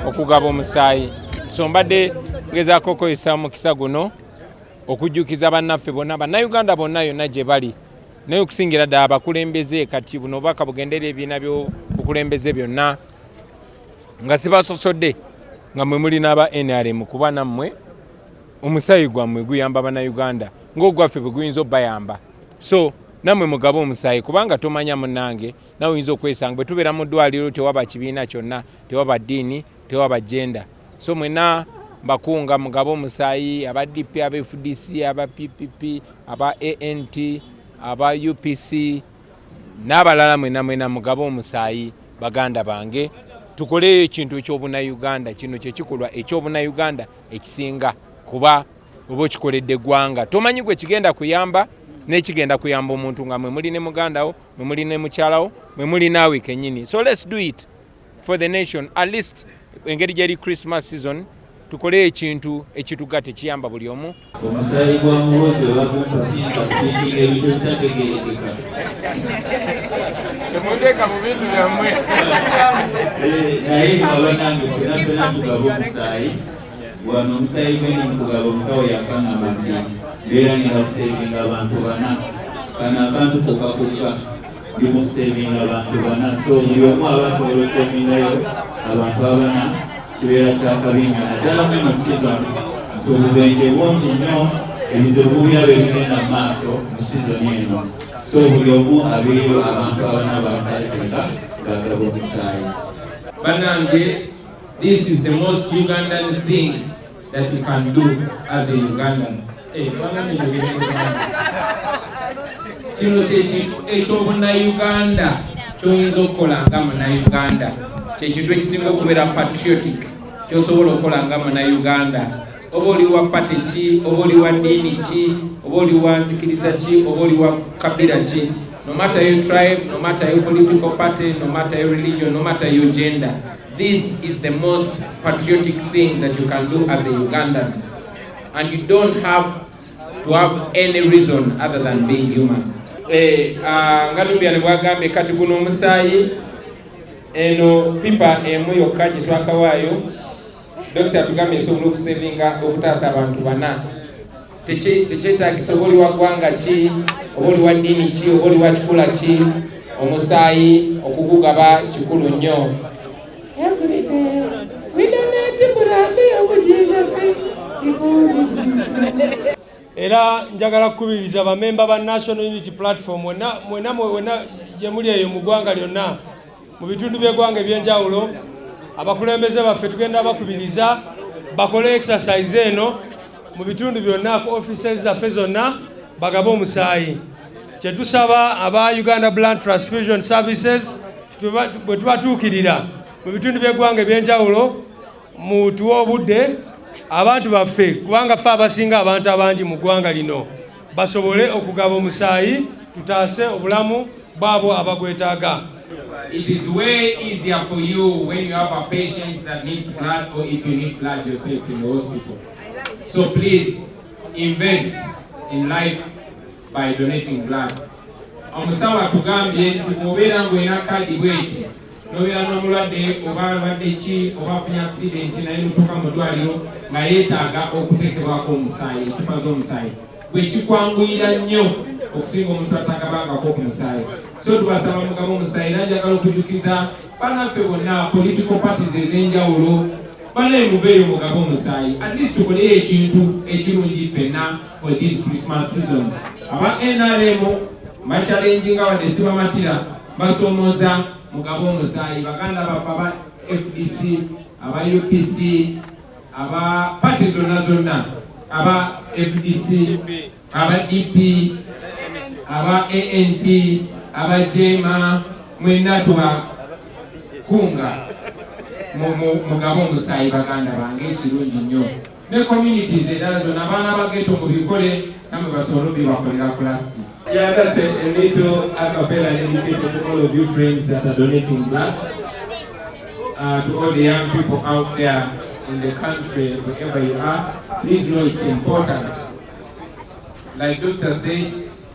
okugaba omusaayi. So mbadde ngezaako okukozesa mukisa guno okujjukiza bannaffe bonna bannayuganda bonna yonna gye bali naye okusingira ddala abakulembeze kati buno obubaka bugendera ebibiina by'obukulembeze byonna nga sibasosodde nga mwe muli n'aba NRM kuba nammwe omusaayi gwammwe guyamba bannayuganda ng'ogwaffe bwe guyinza obbayamba. So nammwe mugabe omusaayi kubanga tomanya munnange nawe oyinza okwesanga bwe tubeera mu ddwaliro tewaba kibiina kyonna, tewaba ddiini, tewaba jenda. So mwena bakunga mugabe omusaayi aba DP, aba FDC, aba PPP, aba ANT, aba UPC n'abalala mwena mugabe omusaayi baganda bange. Tukole ekintu eky'obunnayuganda, kino kye kikolwa eky'obunnayuganda ekisinga kuba oba okikoledde eggwanga tomanyi gwe kigenda kuyamba n'ekigenda kuyamba omuntu nga mwe muli ne mugandawo, mwe muli ne mukyalawo, mwe muli naawe kennyini. So let's do it for the nation. At least engeri gyeri Christmas season tukole ekintu ekitugatta ekiyamba buli omu. Omusaayi gwa muwozi wagumpasinga kukikinga ebintu ebitategeerekeka. Temuteeka mu bintu byammwe. Naye abanange ffenna tugaba omusaayi. Wano omusaayi gwe nimukugaba omusawo yakangamba nti mbeera ngenda kusevinga abantu bana. Kano akantu kokakukka ndimukusevinga abantu bana. So buli omu aba asobola okusevingayo abantu abana kibeera kyakabinya. Naddala mu season nti obubenje bungi nnyo ebizibu byabo ebigenda mu maaso mu season eno. So buli omu abeeyo abantu abana basaayika gagaba omusaayi. Banange, this is the most Ugandan thing that you can do as a Ugandan. Kino kyekintu ekyobunnayuganda kyoyinza okukola nga munnayuganda. Kyekintu ekisinga okubeera patriotic kyosobola okukola nga munnayuganda. Oba oli wa pate ki, oba oli wa ddiini ki, oba oli wa nzikiriza ki, oba oli wa kabira ki. No matter your tribe, no matter your political party, no matter your religion, no matter your gender, this is the most patriotic thing that you can do as a Ugandan. And you don't have to have any reason other than being human. Ngalumbya bwagambye kati guno omusaayi eno pipa emu yokka gye twakawaayo Dr. tugambye esobola okusevinga okutaasa abantu bana. Tekyetaagisa oba oli wa ggwanga ki, oba oli wa ddiini ki, oba oli wa kikula ki, omusaayi okugugaba kikulu nnyo. Era njagala kukubiriza bamemba ba National Unity Platform mwena gye muli eyo mu ggwanga lyonna mu bitundu by'eggwanga ebyenjawulo abakulembeze baffe tugenda bakubiriza bakole exercise eno mu bitundu byonna ku offices zaffe zonna bagabe omusaayi. Kye tusaba aba Uganda Blood Transfusion Services bwe tubatuukirira mu bitundu by'eggwanga ebyenjawulo mu tuwa obudde abantu baffe kubanga ffe abasinga abantu abangi mu ggwanga lino basobole okugaba omusaayi tutaase obulamu bwabo abagwetaaga. It is way easier for you when you have a patient that needs blood or if you need blood yourself in the hospital. So please invest in life by donating blood. Omusawo atugambye nti bw'obeera ng'olina kadi bw'eti n'obeera n'omulwadde oba alwadde ki oba afunye accident naye n'otuuka mu ddwaliro nga yeetaaga okuteekebwako omusaayi ecupa z'omusaayi bwe kikwanguyira nnyo okusinga omuntu atagabangako ku musaayi. So tubasaba mugabe omusaayi era njagala okujjukiza bannaffe bonna political parties ez'enjawulo banaye mubeeyo mugabe omusaayi at least tukoleyo ekintu ekirungi ffenna for this Christmas season. Aba NRM bakyalenjinga wadde sibamatira basomooza mugabe omusaayi baganda baffe aba FDC aba UPC aba party zonna aba FDC aba DP aba ANT aba JEMA mwenna tubakunga mugabe omusaayi baganda bange ekirungi nnyo ne communities endala zonna abaana bageto mu Bikole namwe basobole bibakolera plastic. Yeah, that's a little acapella dedicated to all of you friends that are donating blood. To all the young people out there in the country, wherever you are, please know it's important. Like Doctor said,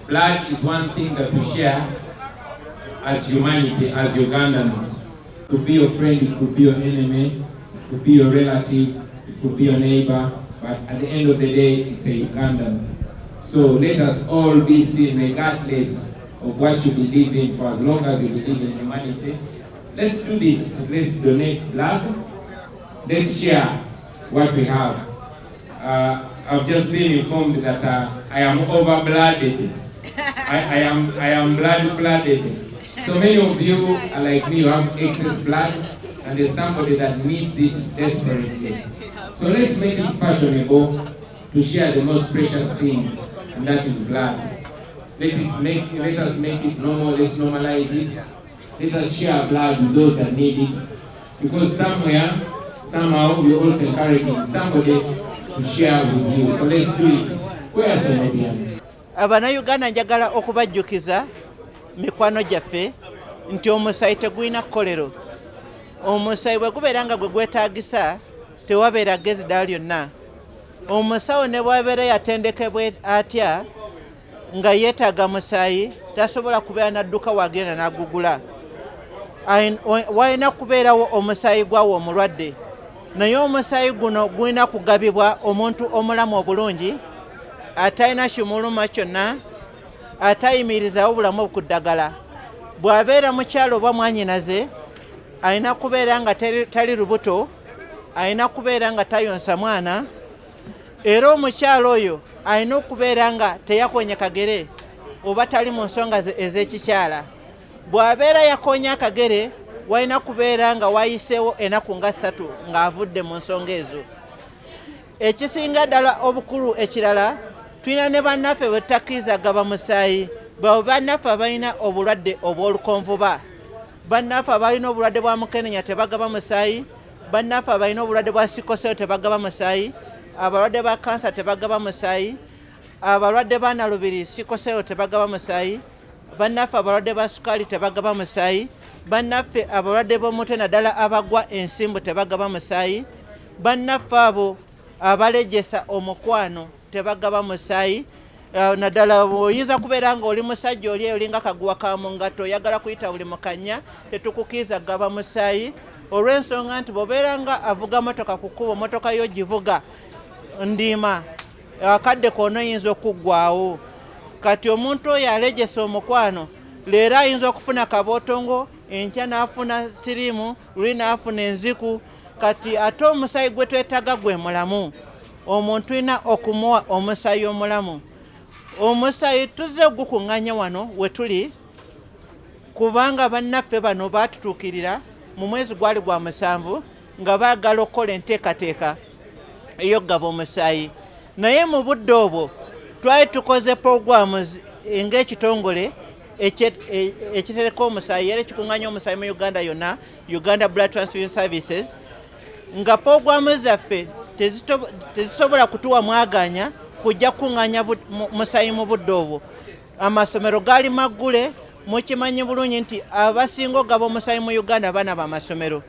blood is one thing that we share as humanity, as Ugandans. It could be your friend, it could be your enemy. could be your relative, it could be your neighbor, but at the end of the day, it's a Ugandan. So let us all be seen regardless of what you believe in, for as long as you believe in humanity. Let's do this. Let's donate blood. Let's share what we have. I've just been informed that I am over-blooded. I am blood-flooded. So many of you are like me, you have excess blood, and there's somebody that needs it desperately. So let's make it fashionable to share the most precious thing, and that is blood. Let us make it normal. Let's normalize it. Let us share blood with those that need it, because somewhere, somehow, we're also encouraging somebody to share with you. So let's do it. Where's the media? Abanayuganda njagala okubajjukiza mikwano gyaffe nti omusaayi tegulina kkolero. Omusaayi bwe gubeera nga gwe gwetaagisa tewabeera ggezi ddala lyonna. Omusawo ne bw'abeera yatendekebwa atya nga yeetaaga musaayi tasobola kubeera n'adduka wagenda n'agugula. Walina kubeerawo omusaayi gwawo omulwadde, naye omusaayi guno gulina kugabibwa omuntu omulamu obulungi atalina kimuluma kyonna, atayimirizaawo obulamu obukuddagala. Bw'abeera mukyalo oba mwanyinaze alina kubeera nga tali lubuto, alina kubeera nga tayonsa mwana, era omukyalo oyo alina okubeera nga teyakonye kagere oba tali mu nsonga ez'ekikyala. Bw'abeera yakonya akagere walina kubeera nga wayiseewo ennaku nga 3 ng'avudde mu nsonga ezo. Ekisinga ddala obukulu ekirala, tulina ne bannaffe bwe tutakkiriza gaba musaayi, bannaffe abalina obulwadde obw'olukonvuba, bannaffe abalina obulwadde bwa mukenenya tebagaba musaayi, bannaffe abalina obulwadde bwa sikosero tebagaba musaayi, abalwadde ba kansa tebagaba musaayi, abalwadde ba nalubiri sikosero tebagaba musaayi, bannaffe abalwadde ba sukaali tebagaba musaayi, bannaffe abalwadde b'omutwe naddala abagwa ensimbu tebagaba musaayi, bannaffe abo abalejjesa omukwano tebagaba musaayi. Naddala oyinza kubeera nga oli musajja oli olinga kaguwa ka mu ngatto oyagala kuyita buli mukanya, tetukukkiriza gaba musaayi olw'ensonga nti bw'obeera nga avuga motoka ku kkubo, motoka yo givuga ndiima, akadde koona oyinza okuggwaawo. Kati omuntu oyo alejjesa omukwano leero ayinza okufuna kabootongo, enkya n'afuna siriimu, luli n'afuna enziku. Kati ate omusaayi gwe twetaaga gwe mulamu. Omuntu tulina okumuwa omusaayi omulamu. Omusaayi tuzze ogukuŋŋaanya wano we tuli kubanga bannaffe bano baatutuukirira mu mwezi gwali gwa 7 nga baagala okukola enteekateeka ey'okugaba omusaayi. Naye mu budde obwo twali tukoze programs ng'ekitongole ekitereka omusaayi era ekikuŋŋaanya omusaayi mu Uganda yonna, Uganda Blood Transfusion Services, nga programu zaffe tezisobola kutuwa mwaganya kujja kuŋŋaanya musaayi mu budde obwo. Amasomero gaali maggule, mukimanyi bulungi nti abasinga ogaba omusaayi mu Uganda baana ba masomero.